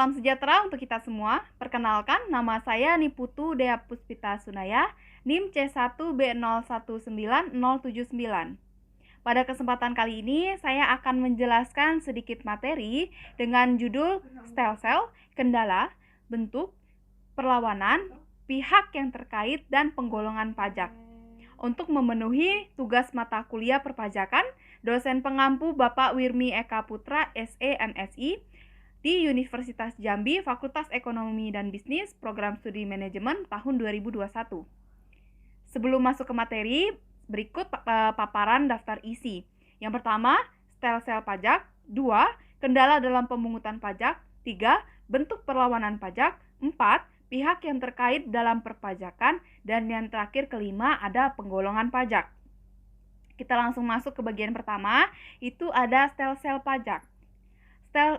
Salam sejahtera untuk kita semua. Perkenalkan, nama saya Niputu Dea Puspita Sunaya, NIM C1B019079. Pada kesempatan kali ini, saya akan menjelaskan sedikit materi dengan judul Stelsel, Kendala, Bentuk, Perlawanan, Pihak yang terkait, dan Penggolongan pajak. Untuk memenuhi tugas mata kuliah perpajakan, dosen pengampu Bapak Wirmi Eka Putra, SE MSI, di Universitas Jambi, Fakultas Ekonomi dan Bisnis, Program Studi Manajemen tahun 2021. Sebelum masuk ke materi, berikut paparan daftar isi. Yang pertama, stelsel pajak. 2. Kendala dalam pemungutan pajak. 3. Bentuk perlawanan pajak. 4. Pihak yang terkait dalam perpajakan. Dan yang terakhir, kelima, ada penggolongan pajak. Kita langsung masuk ke bagian pertama, itu ada stelsel pajak.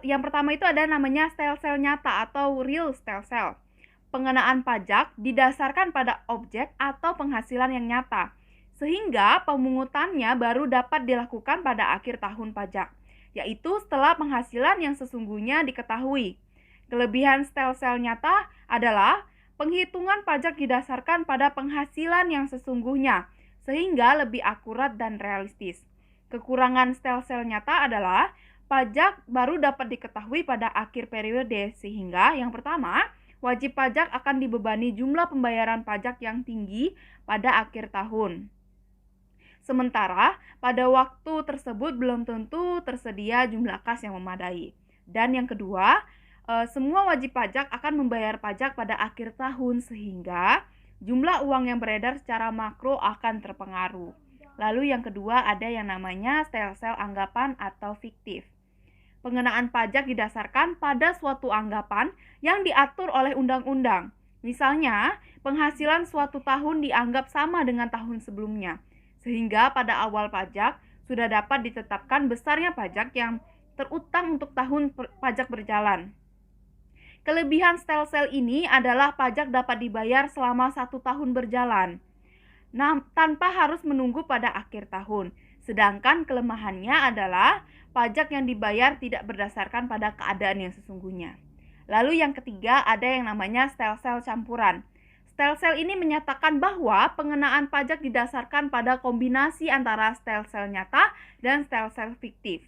Yang pertama itu ada namanya stelsel nyata atau real stelsel. Pengenaan pajak didasarkan pada objek atau penghasilan yang nyata, sehingga pemungutannya baru dapat dilakukan pada akhir tahun pajak, yaitu setelah penghasilan yang sesungguhnya diketahui. Kelebihan stelsel nyata adalah penghitungan pajak didasarkan pada penghasilan yang sesungguhnya, sehingga lebih akurat dan realistis. Kekurangan stelsel nyata adalah pajak baru dapat diketahui pada akhir periode, sehingga yang pertama, wajib pajak akan dibebani jumlah pembayaran pajak yang tinggi pada akhir tahun. Sementara, pada waktu tersebut belum tentu tersedia jumlah kas yang memadai. Dan yang kedua, semua wajib pajak akan membayar pajak pada akhir tahun, sehingga jumlah uang yang beredar secara makro akan terpengaruh. Lalu yang kedua ada yang namanya stelsel anggapan atau fiktif. Pengenaan pajak didasarkan pada suatu anggapan yang diatur oleh undang-undang. Misalnya, penghasilan suatu tahun dianggap sama dengan tahun sebelumnya, sehingga pada awal pajak sudah dapat ditetapkan besarnya pajak yang terutang untuk tahun pajak berjalan. Kelebihan stelsel ini adalah pajak dapat dibayar selama 1 tahun berjalan, tanpa harus menunggu pada akhir tahun. Sedangkan kelemahannya adalah pajak yang dibayar tidak berdasarkan pada keadaan yang sesungguhnya. Lalu yang ketiga ada yang namanya stelsel campuran. Stelsel ini menyatakan bahwa pengenaan pajak didasarkan pada kombinasi antara stelsel nyata dan stelsel fiktif.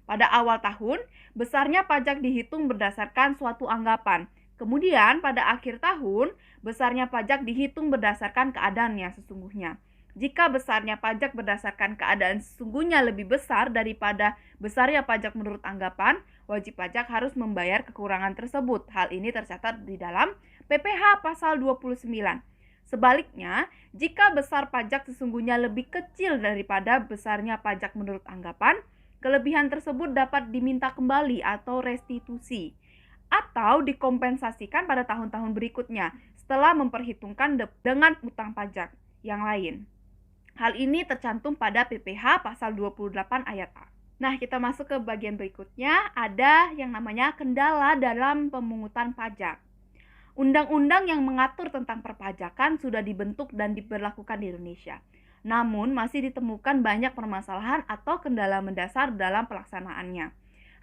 Pada awal tahun, besarnya pajak dihitung berdasarkan suatu anggapan. Kemudian pada akhir tahun, besarnya pajak dihitung berdasarkan keadaan yang sesungguhnya. Jika besarnya pajak berdasarkan keadaan sesungguhnya lebih besar daripada besarnya pajak menurut anggapan, wajib pajak harus membayar kekurangan tersebut. Hal ini tercatat di dalam PPh pasal 29. Sebaliknya, jika besar pajak sesungguhnya lebih kecil daripada besarnya pajak menurut anggapan, kelebihan tersebut dapat diminta kembali atau restitusi, atau dikompensasikan pada tahun-tahun berikutnya setelah memperhitungkan dengan utang pajak yang lain. Hal ini tercantum pada PPh pasal 28 ayat A. Nah, kita masuk ke bagian berikutnya, ada yang namanya kendala dalam pemungutan pajak. Undang-undang yang mengatur tentang perpajakan sudah dibentuk dan diberlakukan di Indonesia. Namun, masih ditemukan banyak permasalahan atau kendala mendasar dalam pelaksanaannya.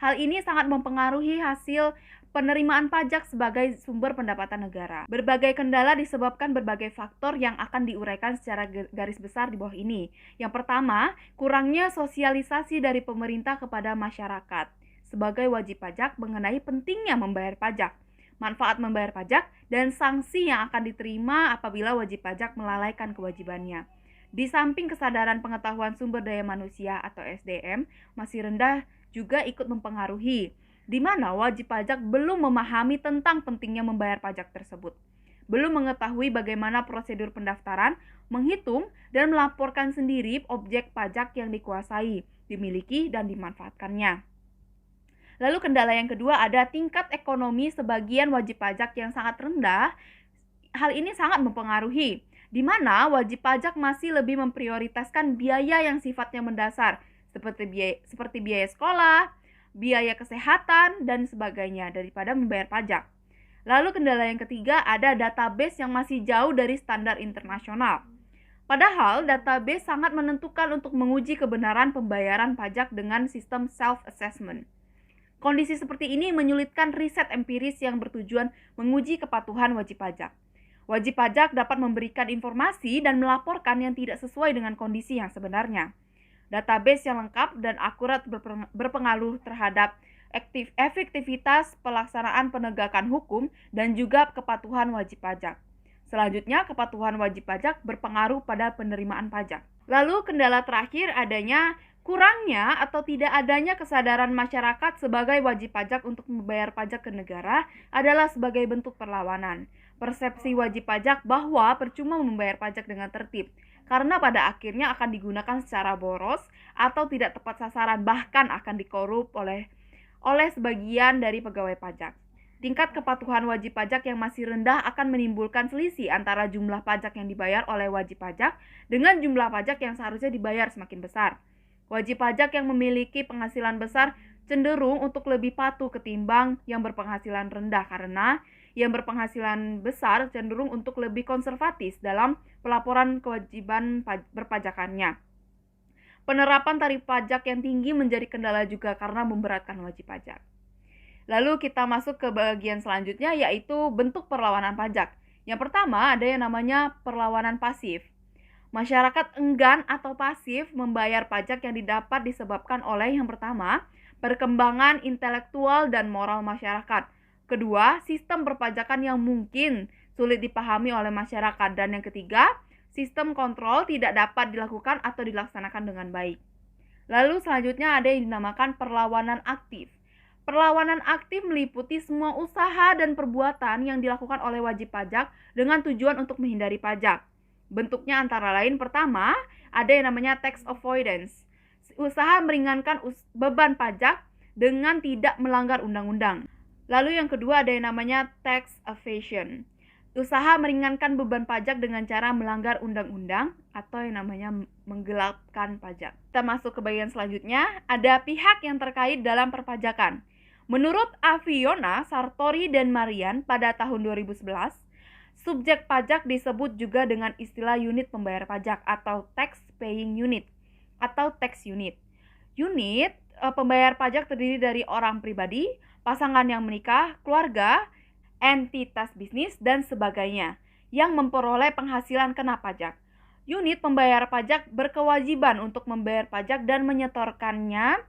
Hal ini sangat mempengaruhi hasil penerimaan pajak sebagai sumber pendapatan negara. Berbagai kendala disebabkan berbagai faktor yang akan diuraikan secara garis besar di bawah ini. Yang pertama, kurangnya sosialisasi dari pemerintah kepada masyarakat sebagai wajib pajak mengenai pentingnya membayar pajak, manfaat membayar pajak, dan sanksi yang akan diterima apabila wajib pajak melalaikan kewajibannya. Di samping kesadaran pengetahuan sumber daya manusia atau SDM masih rendah juga ikut mempengaruhi, di mana wajib pajak belum memahami tentang pentingnya membayar pajak tersebut, belum mengetahui bagaimana prosedur pendaftaran, menghitung, dan melaporkan sendiri objek pajak yang dikuasai, dimiliki, dan dimanfaatkannya. Lalu kendala yang kedua ada tingkat ekonomi sebagian wajib pajak yang sangat rendah. Hal ini sangat mempengaruhi, di mana wajib pajak masih lebih memprioritaskan biaya yang sifatnya mendasar, seperti biaya sekolah, biaya kesehatan, dan sebagainya daripada membayar pajak. Lalu kendala yang ketiga ada database yang masih jauh dari standar internasional. Padahal database sangat menentukan untuk menguji kebenaran pembayaran pajak dengan sistem self-assessment. Kondisi seperti ini menyulitkan riset empiris yang bertujuan menguji kepatuhan wajib pajak. Wajib pajak dapat memberikan informasi dan melaporkan yang tidak sesuai dengan kondisi yang sebenarnya. Database yang lengkap dan akurat berpengaruh terhadap efektivitas pelaksanaan penegakan hukum dan juga kepatuhan wajib pajak. Selanjutnya, kepatuhan wajib pajak berpengaruh pada penerimaan pajak. Lalu kendala terakhir adanya kurangnya atau tidak adanya kesadaran masyarakat sebagai wajib pajak untuk membayar pajak ke negara adalah sebagai bentuk perlawanan. Persepsi wajib pajak bahwa percuma membayar pajak dengan tertib, karena pada akhirnya akan digunakan secara boros atau tidak tepat sasaran, bahkan akan dikorup oleh sebagian dari pegawai pajak. Tingkat kepatuhan wajib pajak yang masih rendah akan menimbulkan selisih antara jumlah pajak yang dibayar oleh wajib pajak dengan jumlah pajak yang seharusnya dibayar semakin besar. Wajib pajak yang memiliki penghasilan besar cenderung untuk lebih patuh ketimbang yang berpenghasilan rendah, karena yang berpenghasilan besar cenderung untuk lebih konservatif dalam pelaporan kewajiban berpajakannya. Penerapan tarif pajak yang tinggi menjadi kendala juga karena memberatkan wajib pajak. Lalu kita masuk ke bagian selanjutnya, yaitu bentuk perlawanan pajak. Yang pertama ada yang namanya perlawanan pasif. Masyarakat enggan atau pasif membayar pajak yang didapat disebabkan oleh yang pertama, perkembangan intelektual dan moral masyarakat. Kedua, sistem perpajakan yang mungkin sulit dipahami oleh masyarakat. Dan yang ketiga, sistem kontrol tidak dapat dilakukan atau dilaksanakan dengan baik. Lalu selanjutnya ada yang dinamakan perlawanan aktif. Perlawanan aktif meliputi semua usaha dan perbuatan yang dilakukan oleh wajib pajak dengan tujuan untuk menghindari pajak. Bentuknya antara lain, pertama, ada yang namanya tax avoidance. Usaha meringankan beban pajak dengan tidak melanggar undang-undang. Lalu yang kedua ada yang namanya tax evasion. Usaha meringankan beban pajak dengan cara melanggar undang-undang atau yang namanya menggelapkan pajak. Kita masuk ke bagian selanjutnya, ada pihak yang terkait dalam perpajakan. Menurut Aviona, Sartori, dan Marian pada tahun 2011, subjek pajak disebut juga dengan istilah unit pembayar pajak atau tax paying unit atau tax unit. Unit pembayar pajak terdiri dari orang pribadi, pasangan yang menikah, keluarga, entitas bisnis, dan sebagainya yang memperoleh penghasilan kena pajak. Unit pembayar pajak berkewajiban untuk membayar pajak dan menyetorkannya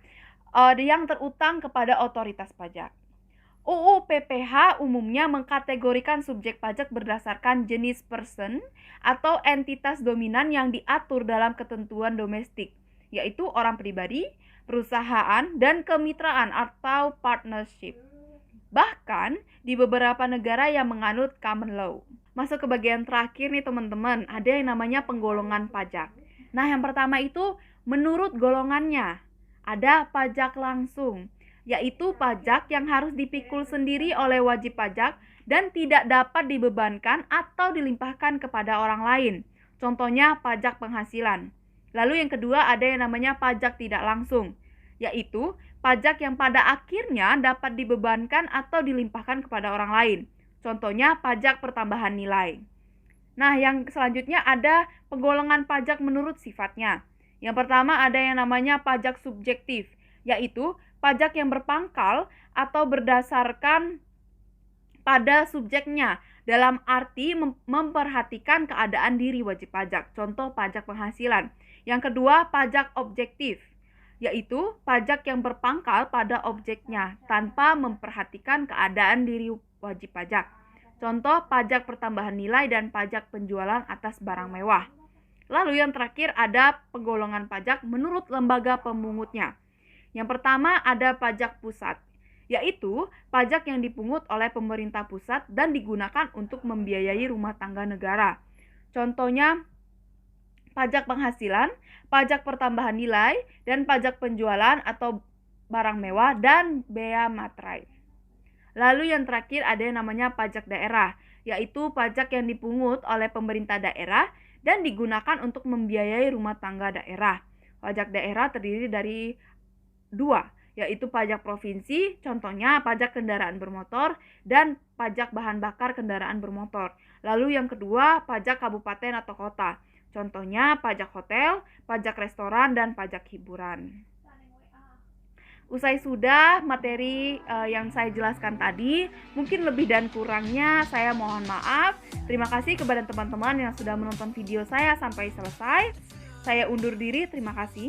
yang terutang kepada otoritas pajak. UU PPH umumnya mengkategorikan subjek pajak berdasarkan jenis person atau entitas dominan yang diatur dalam ketentuan domestik, yaitu orang pribadi, perusahaan, dan kemitraan atau partnership. Bahkan di beberapa negara yang menganut common law. Masuk ke bagian terakhir nih teman-teman, ada yang namanya penggolongan pajak. Nah, yang pertama itu menurut golongannya. Ada pajak langsung, yaitu pajak yang harus dipikul sendiri oleh wajib pajak dan tidak dapat dibebankan atau dilimpahkan kepada orang lain. Contohnya pajak penghasilan. Lalu yang kedua ada yang namanya pajak tidak langsung, yaitu pajak yang pada akhirnya dapat dibebankan atau dilimpahkan kepada orang lain. Contohnya pajak pertambahan nilai. Nah, yang selanjutnya ada penggolongan pajak menurut sifatnya. Yang pertama ada yang namanya pajak subjektif, yaitu pajak yang berpangkal atau berdasarkan pada subjeknya dalam arti memperhatikan keadaan diri wajib pajak. Contoh pajak penghasilan. Yang kedua, pajak objektif, yaitu pajak yang berpangkal pada objeknya tanpa memperhatikan keadaan diri wajib pajak. Contoh pajak pertambahan nilai dan pajak penjualan atas barang mewah. Lalu yang terakhir ada penggolongan pajak menurut lembaga pemungutnya. Yang pertama ada pajak pusat, yaitu pajak yang dipungut oleh pemerintah pusat dan digunakan untuk membiayai rumah tangga negara. Contohnya pajak penghasilan, pajak pertambahan nilai, dan pajak penjualan atau barang mewah dan bea materai. Lalu yang terakhir ada yang namanya pajak daerah, yaitu pajak yang dipungut oleh pemerintah daerah dan digunakan untuk membiayai rumah tangga daerah. Pajak daerah terdiri dari dua, yaitu pajak provinsi, contohnya pajak kendaraan bermotor, dan pajak bahan bakar kendaraan bermotor. Lalu yang kedua, pajak kabupaten atau kota. Contohnya pajak hotel, pajak restoran, dan pajak hiburan. Usai sudah materi yang saya jelaskan tadi, mungkin lebih dan kurangnya saya mohon maaf. Terima kasih kepada teman-teman yang sudah menonton video saya sampai selesai. Saya undur diri, terima kasih.